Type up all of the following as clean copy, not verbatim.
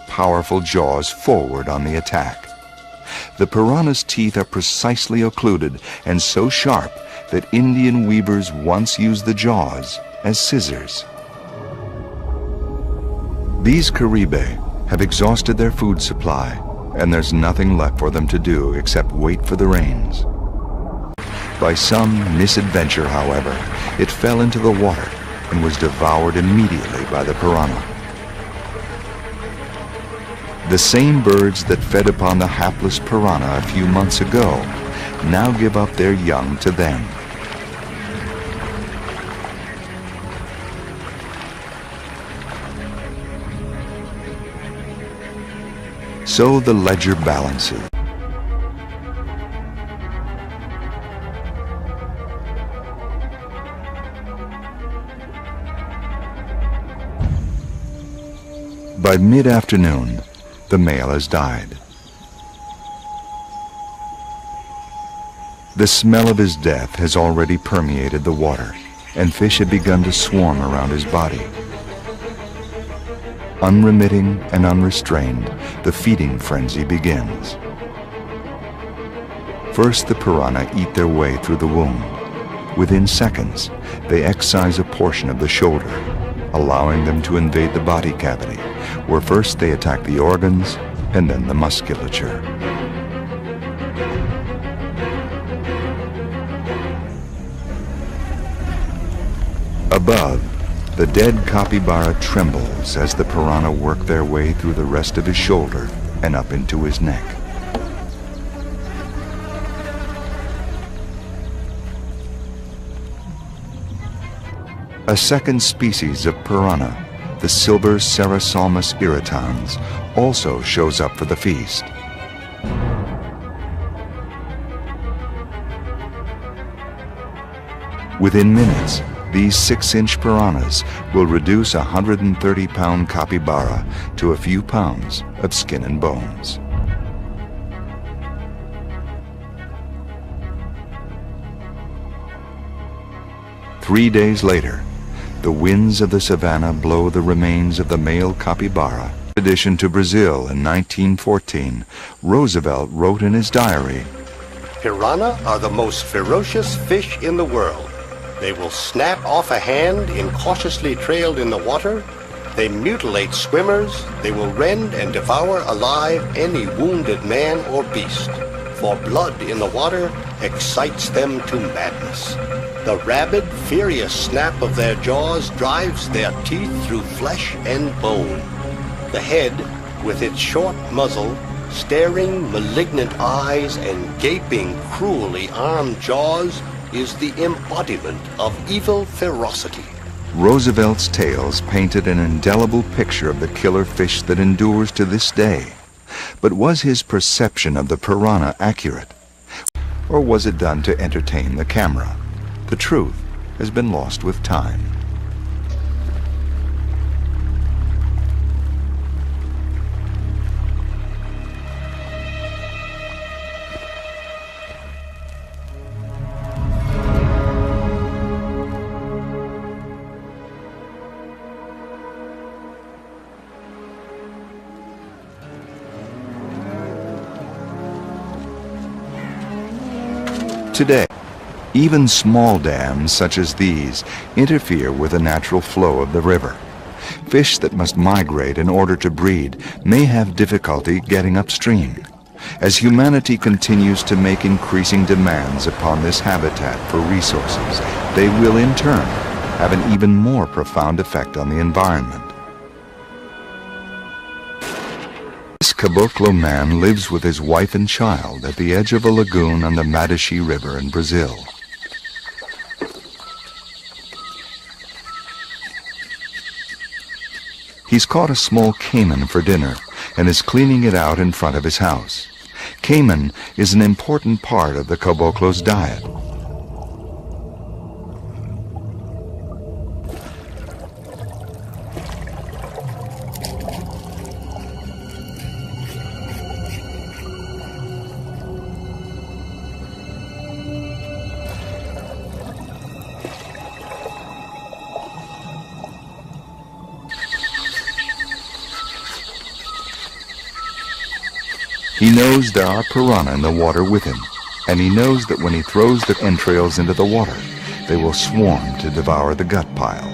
powerful jaws forward on the attack. The piranha's teeth are precisely occluded and so sharp that Indian weavers once used the jaws as scissors. These Caribe have exhausted their food supply, and there's nothing left for them to do except wait for the rains. By some misadventure, however, it fell into the water and was devoured immediately by the piranha. The same birds that fed upon the hapless piranha a few months ago now give up their young to them. So the ledger balances. By mid-afternoon, the male has died. The smell of his death has already permeated the water, and fish have begun to swarm around his body. Unremitting and unrestrained, the feeding frenzy begins. First, the piranha eat their way through the wound. Within seconds, they excise a portion of the shoulder, allowing them to invade the body cavity, where first they attack the organs and then the musculature. Above, the dead capybara trembles as the piranha work their way through the rest of his shoulder and up into his neck. A second species of piranha, the silver Cerasalmus irritans, also shows up for the feast. Within minutes, these 6-inch piranhas will reduce a 130-pound capybara to a few pounds of skin and bones. Three days later, the winds of the savannah blow the remains of the male capybara. In addition to Brazil in 1914, Roosevelt wrote in his diary, "Piranha are the most ferocious fish in the world. They will snap off a hand incautiously trailed in the water. They mutilate swimmers. They will rend and devour alive any wounded man or beast. For blood in the water excites them to madness. The rabid, furious snap of their jaws drives their teeth through flesh and bone. The head, with its short muzzle, staring, malignant eyes, and gaping, cruelly armed jaws, is the embodiment of evil ferocity." Roosevelt's tales painted an indelible picture of the killer fish that endures to this day. But was his perception of the piranha accurate? Or was it done to entertain the camera? The truth has been lost with time. Today, even small dams such as these interfere with the natural flow of the river. Fish that must migrate in order to breed may have difficulty getting upstream. As humanity continues to make increasing demands upon this habitat for resources, they will in turn have an even more profound effect on the environment. This Caboclo man lives with his wife and child at the edge of a lagoon on the Madachí River in Brazil. He's caught a small caiman for dinner and is cleaning it out in front of his house. Caiman is an important part of the Caboclo's diet. He knows there are piranha in the water with him, and he knows that when he throws the entrails into the water, they will swarm to devour the gut pile.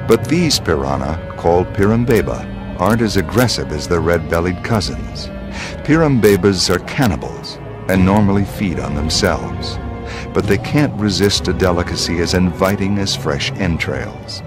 But these piranha, called pirambeba, aren't as aggressive as their red-bellied cousins. Pirambebas are cannibals and normally feed on themselves, but they can't resist a delicacy as inviting as fresh entrails.